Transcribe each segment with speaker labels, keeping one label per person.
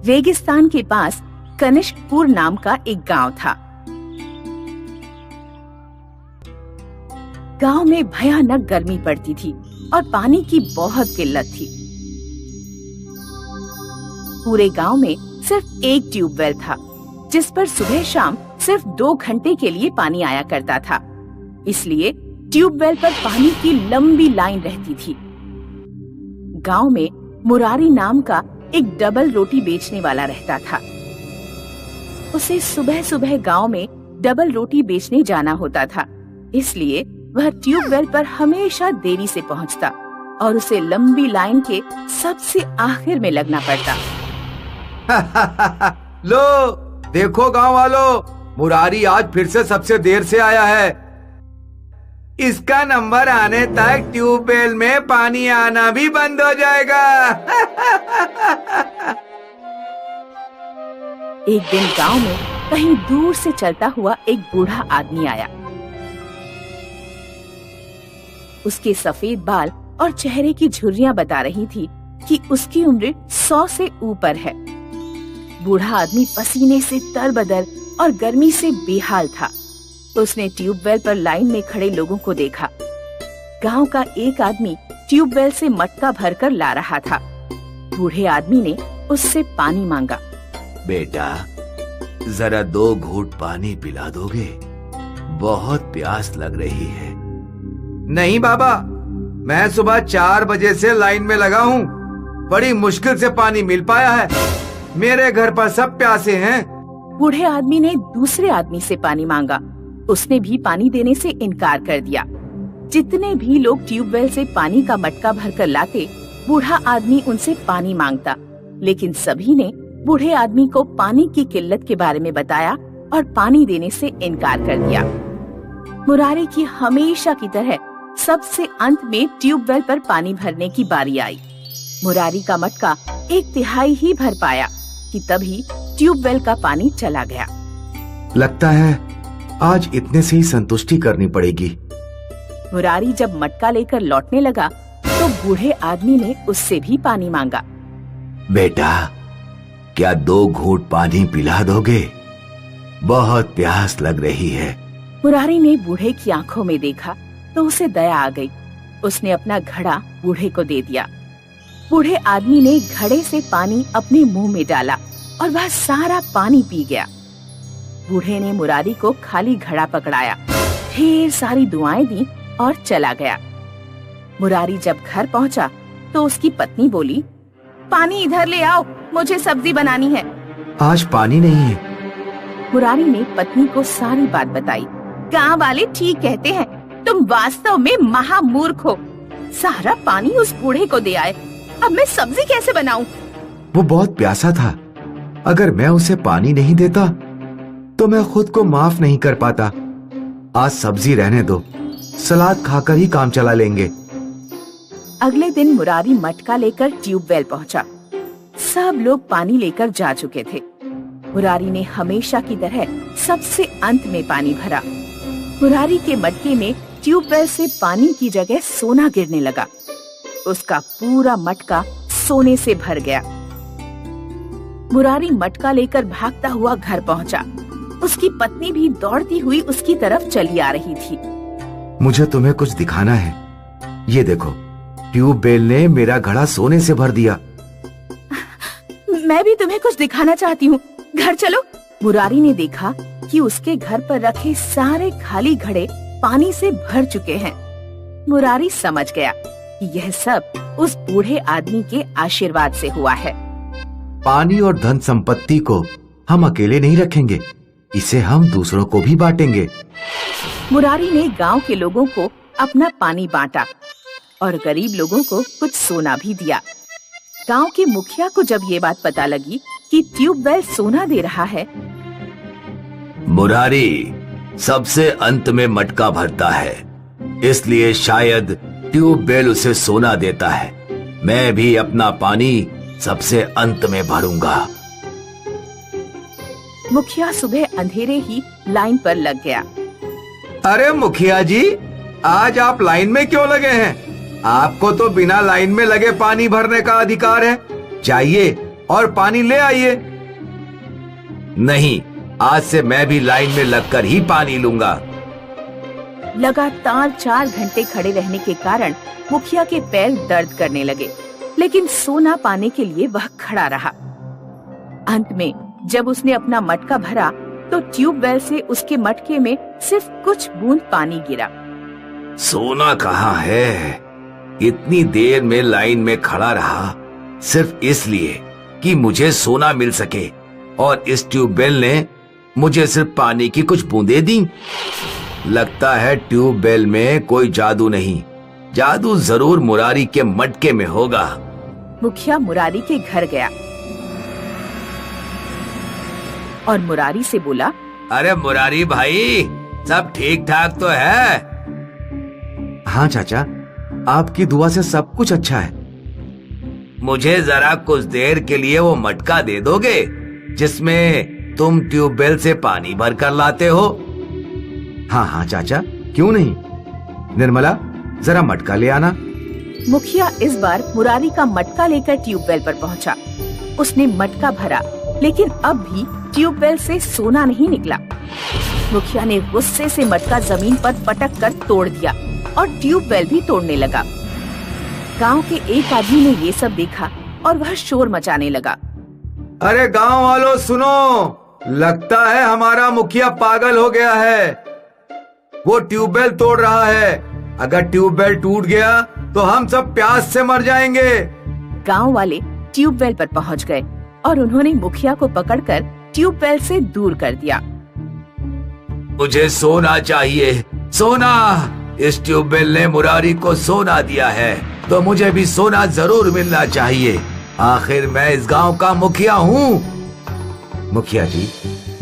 Speaker 1: रेगिस्तान के पास कनिष्कपुर नाम का एक गांव था। गांव में भयानक गर्मी पड़ती थी और पानी की बहुत किल्लत थी। पूरे गांव में सिर्फ एक ट्यूबवेल था, जिस पर सुबह शाम सिर्फ 2 घंटे के लिए पानी आया करता था। इसलिए ट्यूबवेल पर पानी की लंबी लाइन रहती थी। गांव में मुरारी नाम का एक डबल रोटी बेचने वाला रहता था। उसे सुबह सुबह गांव में डबल रोटी बेचने जाना होता था, इसलिए वह ट्यूबवेल पर हमेशा देरी से पहुंचता और उसे लंबी लाइन के सबसे आखिर में लगना पड़ता।
Speaker 2: लो देखो गांव वालों, मुरारी आज फिर से सबसे देर से आया है। इसका नंबर आने तक ट्यूबवेल में पानी आना भी बंद हो जाएगा।
Speaker 1: एक दिन गांव में कहीं दूर से चलता हुआ एक बूढ़ा आदमी आया। उसके सफेद बाल और चेहरे की झुर्रियां बता रही थी कि उसकी उम्र 100 से ऊपर है। बूढ़ा आदमी पसीने से तरबतर और गर्मी से बेहाल था। उसने ट्यूबवेल पर लाइन में खड़े लोगों को देखा। गांव का एक आदमी ट्यूबवेल से मटका भरकर ला रहा था। बूढ़े आदमी ने उससे पानी मांगा।
Speaker 2: बेटा, जरा 2 घूंट पानी पिला दोगे? बहुत प्यास लग रही है। नहीं बाबा, मैं सुबह 4 बजे से लाइन में लगा हूँ। बड़ी मुश्किल से पानी मिल पाया है। मेरे घर पर सब प्यासे हैं।
Speaker 1: बूढ़े आदमी ने दूसरे आदमी से पानी मांगा। उसने भी पानी देने से इनकार कर दिया। जितने भी लोग ट्यूबवेल से पानी का मटका भरकर लाते, बूढ़ा आदमी उनसे पानी मांगता, लेकिन सभी ने बूढ़े आदमी को पानी की किल्लत के बारे में बताया और पानी देने से इनकार कर दिया। मुरारी की हमेशा की तरह सबसे अंत में ट्यूबवेल पर पानी भरने की बारी आई। मुरारी का मटका 1/3 ही भर पाया कि तभी ट्यूबवेल का पानी चला गया।
Speaker 2: लगता है आज इतने से ही संतुष्टि करनी पड़ेगी।
Speaker 1: मुरारी जब मटका लेकर लौटने लगा तो बूढ़े आदमी ने उससे भी पानी मांगा।
Speaker 2: बेटा, क्या 2 घूंट पानी पिला दोगे? बहुत प्यास लग रही है।
Speaker 1: मुरारी ने बूढ़े की आंखों में देखा तो उसे दया आ गई। उसने अपना घड़ा बूढ़े को दे दिया। बूढ़े आदमी ने घड़े से पानी अपने मुंह में डाला और वह सारा पानी पी गया। बूढ़े ने मुरारी को खाली घड़ा पकड़ाया, ढेर सारी दुआएं दी और चला गया। मुरारी जब घर पहुंचा तो उसकी पत्नी बोली, पानी इधर ले आओ, मुझे सब्जी बनानी है।
Speaker 2: आज पानी नहीं है।
Speaker 1: मुरारी ने पत्नी को सारी बात बताई। गांव वाले ठीक कहते हैं, तुम वास्तव में महामूर्ख हो। सारा पानी उस बूढ़े को दे आए, अब मैं सब्जी कैसे बनाऊं?
Speaker 2: वो बहुत प्यासा था। अगर मैं उसे पानी नहीं देता तो मैं खुद को माफ नहीं कर पाता। आज सब्जी रहने दो, सलाद खाकर ही काम चला लेंगे।
Speaker 1: अगले दिन मुरारी मटका लेकर ट्यूबवेल पहुंचा। सब लोग पानी लेकर जा चुके थे। मुरारी ने हमेशा की तरह सबसे अंत में पानी भरा। मुरारी के मटके में ट्यूबवेल से पानी की जगह सोना गिरने लगा। उसका पूरा मटका सोने से भर गया। मुरारी मटका लेकर भागता हुआ घर पहुंचा। उसकी पत्नी भी दौड़ती हुई उसकी तरफ चली आ रही थी।
Speaker 2: मुझे तुम्हें कुछ दिखाना है। ये देखो, ट्यूबवेल ने मेरा घड़ा सोने से भर दिया।
Speaker 1: मैं भी तुम्हें कुछ दिखाना चाहती हूँ, घर चलो। मुरारी ने देखा कि उसके घर पर रखे सारे खाली घड़े पानी से भर चुके हैं। मुरारी समझ गया कि यह सब उस बूढ़े आदमी के आशीर्वाद से हुआ है।
Speaker 2: पानी और धन संपत्ति को हम अकेले नहीं रखेंगे, इसे हम दूसरों को भी बांटेंगे।
Speaker 1: मुरारी ने गांव के लोगों को अपना पानी बांटा और गरीब लोगों को कुछ सोना भी दिया। गांव के मुखिया को जब ये बात पता लगी कि ट्यूबवेल सोना दे रहा है,
Speaker 2: मुरारी सबसे अंत में मटका भरता है, इसलिए शायद ट्यूबवेल उसे सोना देता है। मैं भी अपना पानी सबसे अंत में भरूंगा।
Speaker 1: मुखिया सुबह अंधेरे ही लाइन पर लग गया।
Speaker 2: अरे मुखिया जी, आज आप लाइन में क्यों लगे हैं? आपको तो बिना लाइन में लगे पानी भरने का अधिकार है। जाइए, और पानी ले आइए। नहीं, आज से मैं भी लाइन में लगकर ही पानी लूंगा।
Speaker 1: लगातार 4 घंटे खड़े रहने के कारण मुखिया के पैर दर्द करने लगे, लेकिन सोना पाने के लिए वह खड़ा रहा। अंत में जब उसने अपना मटका भरा तो ट्यूबवेल से उसके मटके में सिर्फ कुछ बूंद पानी गिरा।
Speaker 2: सोना कहाँ है? इतनी देर में लाइन में खड़ा रहा सिर्फ इसलिए कि मुझे सोना मिल सके, और इस ट्यूबवेल ने मुझे सिर्फ पानी की कुछ बूंदें दी। लगता है ट्यूबवेल में कोई जादू नहीं, जादू जरूर मुरारी के मटके में होगा।
Speaker 1: मुखिया मुरारी के घर गया और मुरारी से बोला,
Speaker 2: अरे मुरारी भाई, सब ठीक ठाक तो है? हाँ चाचा, आपकी दुआ से सब कुछ अच्छा है। मुझे जरा कुछ देर के लिए वो मटका दे दोगे जिसमें तुम ट्यूबवेल से पानी भर कर लाते हो? हाँ हाँ चाचा, क्यों नहीं। निर्मला, जरा मटका ले आना।
Speaker 1: मुखिया इस बार मुरारी का मटका लेकर ट्यूबवेल पर पहुंचा। उसने मटका भरा, लेकिन अब भी ट्यूबवेल से सोना नहीं निकला। मुखिया ने गुस्से से मटका जमीन पर पटक कर तोड़ दिया और ट्यूबवेल भी तोड़ने लगा। गांव के एक आदमी ने ये सब देखा और वह शोर मचाने लगा।
Speaker 2: अरे गांव वालों सुनो, लगता है हमारा मुखिया पागल हो गया है। वो ट्यूबवेल तोड़ रहा है। अगर ट्यूबवेल टूट गया तो हम सब प्यास से मर जाएंगे।
Speaker 1: गांव वाले ट्यूबवेल पर पहुंच गए और उन्होंने मुखिया को पकड़कर ट्यूबवेल से दूर कर दिया।
Speaker 2: मुझे सोना चाहिए, सोना। इस ट्यूबवेल ने मुरारी को सोना दिया है, तो मुझे भी सोना जरूर मिलना चाहिए। आखिर मैं इस गांव का मुखिया हूँ। मुखिया जी,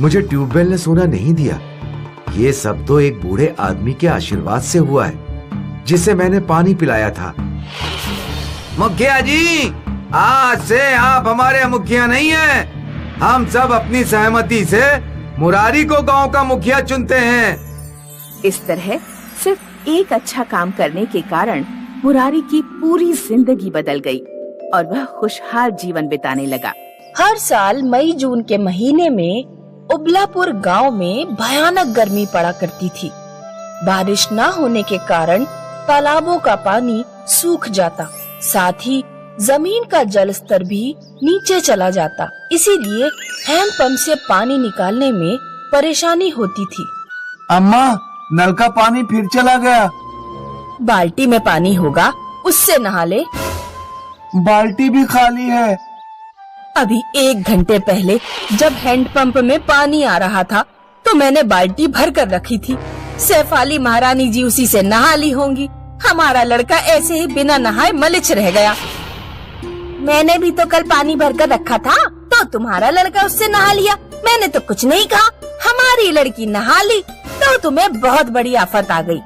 Speaker 2: मुझे ट्यूबवेल ने सोना नहीं दिया। ये सब तो एक बूढ़े आदमी के आशीर्वाद से हुआ है, जिसे मैंने पानी पिलाया था। मुखिया जी, आज से आप हमारे मुखिया नहीं हैं। हम सब अपनी सहमति से मुरारी को गांव का मुखिया चुनते हैं।
Speaker 1: इस तरह सिर्फ एक अच्छा काम करने के कारण मुरारी की पूरी जिंदगी बदल गई और वह खुशहाल जीवन बिताने लगा।
Speaker 3: हर साल मई जून के महीने में उबलापुर गांव में भयानक गर्मी पड़ा करती थी। बारिश न होने के कारण तालाबों का पानी सूख जाता, साथ ही जमीन का जल स्तर भी नीचे चला जाता। इसीलिए हैंडपंप से पानी निकालने में परेशानी होती थी।
Speaker 4: अम्मा, नल का पानी फिर चला गया।
Speaker 3: बाल्टी में पानी होगा, उससे नहा ले।
Speaker 4: बाल्टी भी खाली है।
Speaker 3: अभी 1 घंटे पहले जब हैंडपंप में पानी आ रहा था तो मैंने बाल्टी भर कर रखी थी। सैफाली महारानी जी उसी से नहा ली होंगी। हमारा लड़का ऐसे ही बिना नहाए मलिच रह गया। मैंने भी तो कल पानी भर कर रखा था, तो तुम्हारा लड़का उससे नहा लिया। मैंने तो कुछ नहीं कहा। हमारी लड़की नहा ली तो तुम्हें बहुत बड़ी आफत आ गई।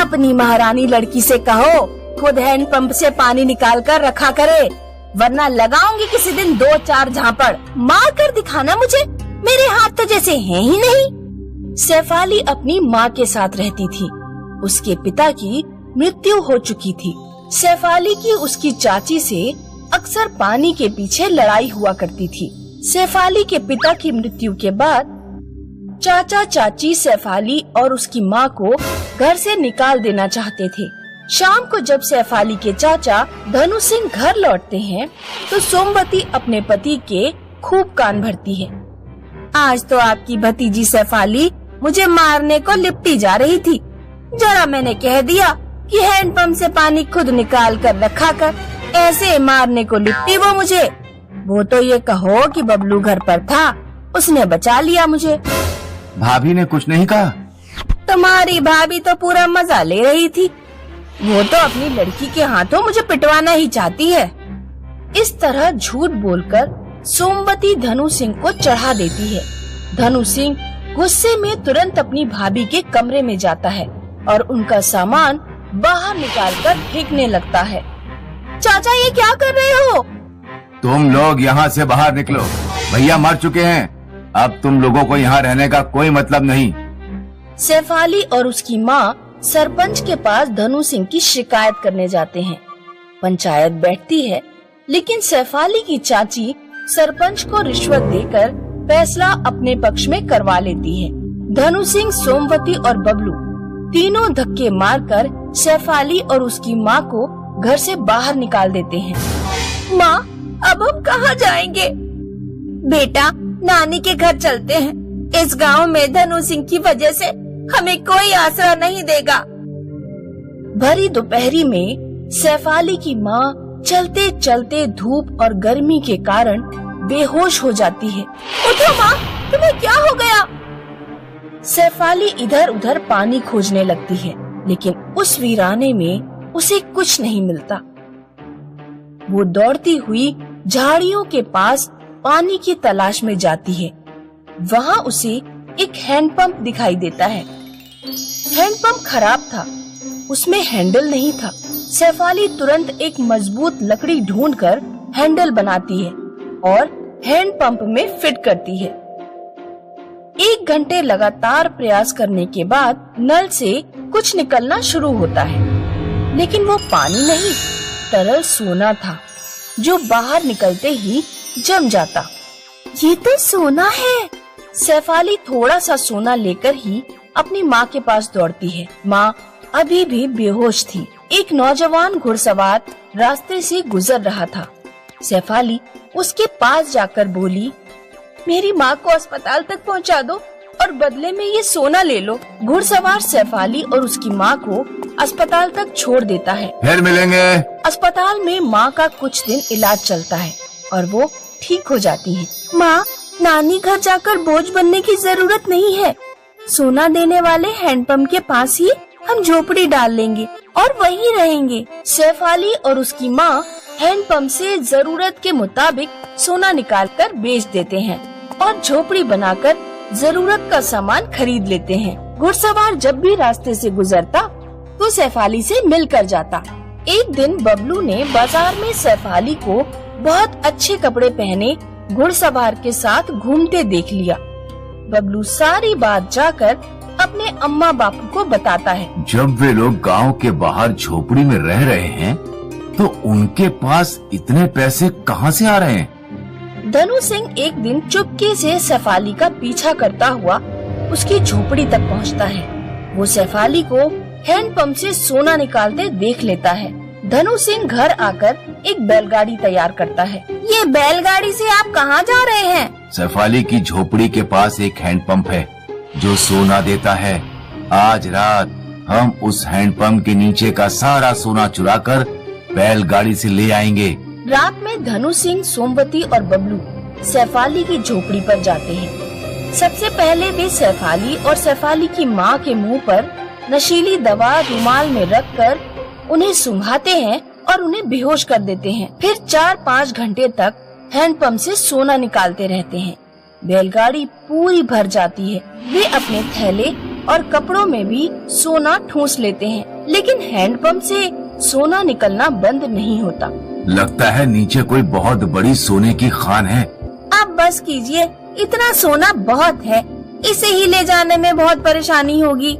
Speaker 3: अपनी महारानी लड़की से कहो खुद हैंडपंप से पानी निकाल कर रखा करे, वरना लगाऊंगी किसी दिन 2-4 झापड़। मार कर दिखाना मुझे, मेरे हाथ तो जैसे हैं ही नहीं। सैफाली अपनी माँ के साथ रहती थी। उसके पिता की मृत्यु हो चुकी थी। सैफाली की उसकी चाची से अक्सर पानी के पीछे लड़ाई हुआ करती थी। सैफाली के पिता की मृत्यु के बाद चाचा चाची सैफाली और उसकी माँ को घर से निकाल देना चाहते थे। शाम को जब सैफाली के चाचा धनु सिंह घर लौटते हैं तो सोमवती अपने पति के खूब कान भरती है। आज तो आपकी भतीजी सैफाली मुझे मारने को लिपटी जा रही थी। जरा मैंने कह दिया कि हैंडपंप से पानी खुद निकाल कर रखा कर, ऐसे मारने को लिपटी वो मुझे। वो तो ये कहो कि बबलू घर पर था, उसने बचा लिया मुझे।
Speaker 4: भाभी ने कुछ नहीं कहा?
Speaker 3: तुम्हारी भाभी तो पूरा मजा ले रही थी। वो तो अपनी लड़की के हाथों मुझे पिटवाना ही चाहती है। इस तरह झूठ बोलकर सोमवती धनु सिंह को चढ़ा देती है। धनु सिंह गुस्से में तुरंत अपनी भाभी के कमरे में जाता है और उनका सामान बाहर निकालकर फेंकने लगता है। चाचा, ये क्या कर रहे हो?
Speaker 4: तुम लोग यहाँ से बाहर निकलो। भैया मर चुके हैं। अब तुम लोगों को यहाँ रहने का कोई मतलब नहीं।
Speaker 3: सैफाली और उसकी माँ सरपंच के पास धनु सिंह की शिकायत करने जाते हैं। पंचायत बैठती है लेकिन सैफाली की चाची सरपंच को रिश्वत देकर फैसला अपने पक्ष में करवा लेती है। धनु सिंह, सोमवती और बबलू तीनों धक्के मारकर सैफाली और उसकी माँ को घर से बाहर निकाल देते हैं। माँ, अब हम कहाँ जाएंगे? बेटा, नानी के घर चलते हैं। इस गांव में धनु सिंह की वजह से हमें कोई आसरा नहीं देगा। भरी दोपहरी में सैफाली की माँ चलते चलते धूप और गर्मी के कारण बेहोश हो जाती है। उठो माँ, तुम्हें क्या हो गया? सैफाली इधर उधर पानी खोजने लगती है, लेकिन उस वीराने में उसे कुछ नहीं मिलता। वो दौड़ती हुई झाड़ियों के पास पानी की तलाश में जाती है। वहाँ उसे एक हैंडपंप दिखाई देता है। हैंडपंप खराब था, उसमें हैंडल नहीं था। सैफाली तुरंत एक मजबूत लकड़ी ढूंढकर हैंडल बनाती है और हैंडपंप में फिट करती है। 1 घंटे लगातार प्रयास करने के बाद नल से कुछ निकलना शुरू होता है, लेकिन वो पानी नहीं, तरल सोना था जो बाहर निकलते ही जम जाता। ये तो सोना है। सैफाली थोड़ा सा सोना लेकर ही अपनी माँ के पास दौड़ती है। माँ अभी भी बेहोश थी। एक नौजवान घुड़सवार रास्ते से गुजर रहा था। सैफाली उसके पास जाकर बोली, मेरी माँ को अस्पताल तक पहुँचा दो और बदले में ये सोना ले लो। घुड़सवार सैफाली और उसकी माँ को अस्पताल तक छोड़ देता है।
Speaker 4: फिर मिलेंगे।
Speaker 3: अस्पताल में माँ का कुछ दिन इलाज चलता है और वो ठीक हो जाती है। माँ, नानी घर जाकर बोझ बनने की जरूरत नहीं है। सोना देने वाले हैंडपंप के पास ही हम झोपड़ी डाल लेंगे और वहीं रहेंगे। सैफाली और उसकी माँ हैंडपंप से जरूरत के मुताबिक सोना निकालकर बेच देते हैं और झोपड़ी बनाकर जरूरत का सामान खरीद लेते हैं। घुड़सवार जब भी रास्ते से गुजरता तो सैफाली से मिलकर जाता। एक दिन बबलू ने बाजार में सैफाली को बहुत अच्छे कपड़े पहने घुड़सवार के साथ घूमते देख लिया। बबलू सारी बात जाकर अपने अम्मा बापू को बताता है।
Speaker 4: जब वे लोग गांव के बाहर झोपड़ी में रह रहे हैं, तो उनके पास इतने पैसे कहाँ से आ रहे हैं?
Speaker 3: धनु सिंह एक दिन चुपके से सैफाली का पीछा करता हुआ उसकी झोपड़ी तक पहुँचता है। वो सैफाली को हैंडपंप से सोना निकालते देख लेता है। धनु सिंह घर आकर एक बैलगाड़ी तैयार करता है। ये बैलगाड़ी से आप कहाँ जा रहे हैं?
Speaker 4: सैफाली की झोपड़ी के पास एक हैंडपंप है जो सोना देता है। आज रात हम उस हैंडपंप के नीचे का सारा सोना चुराकर बैलगाड़ी से ले आएंगे।
Speaker 3: रात में धनु सिंह, सोमवती और बबलू सैफाली की झोपड़ी पर जाते हैं। सबसे पहले वे सैफाली और सैफाली की माँ के मुंह पर नशीली दवा रुमाल में रखकर उन्हें सुंघाते हैं और उन्हें बेहोश कर देते हैं। फिर 4-5 घंटे तक हैंडपंप से सोना निकालते रहते हैं। बैलगाड़ी पूरी भर जाती है। वे अपने थैले और कपड़ों में भी सोना ठूंस लेते हैं, लेकिन हैंडपंप से सोना निकलना बंद नहीं होता।
Speaker 4: लगता है नीचे कोई बहुत बड़ी सोने की खान है।
Speaker 3: अब बस कीजिए, इतना सोना बहुत है, इसे ही ले जाने में बहुत परेशानी होगी।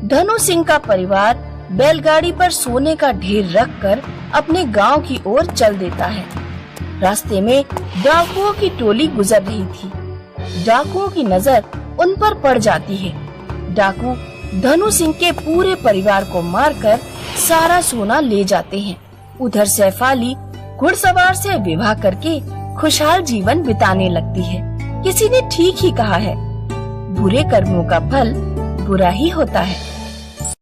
Speaker 3: धनु सिंह का परिवार बैलगाड़ी पर सोने का ढेर रखकर अपने गांव की ओर चल देता है। रास्ते में डाकुओं की टोली गुजर रही थी। डाकुओं की नजर उन पर पड़ जाती है। डाकू धनु सिंह के पूरे परिवार को मारकर सारा सोना ले जाते हैं। उधर सैफाली घुड़सवार से विवाह करके खुशहाल जीवन बिताने लगती है। किसी ने ठीक ही कहा है, बुरे कर्मों का फल बुरा ही होता है।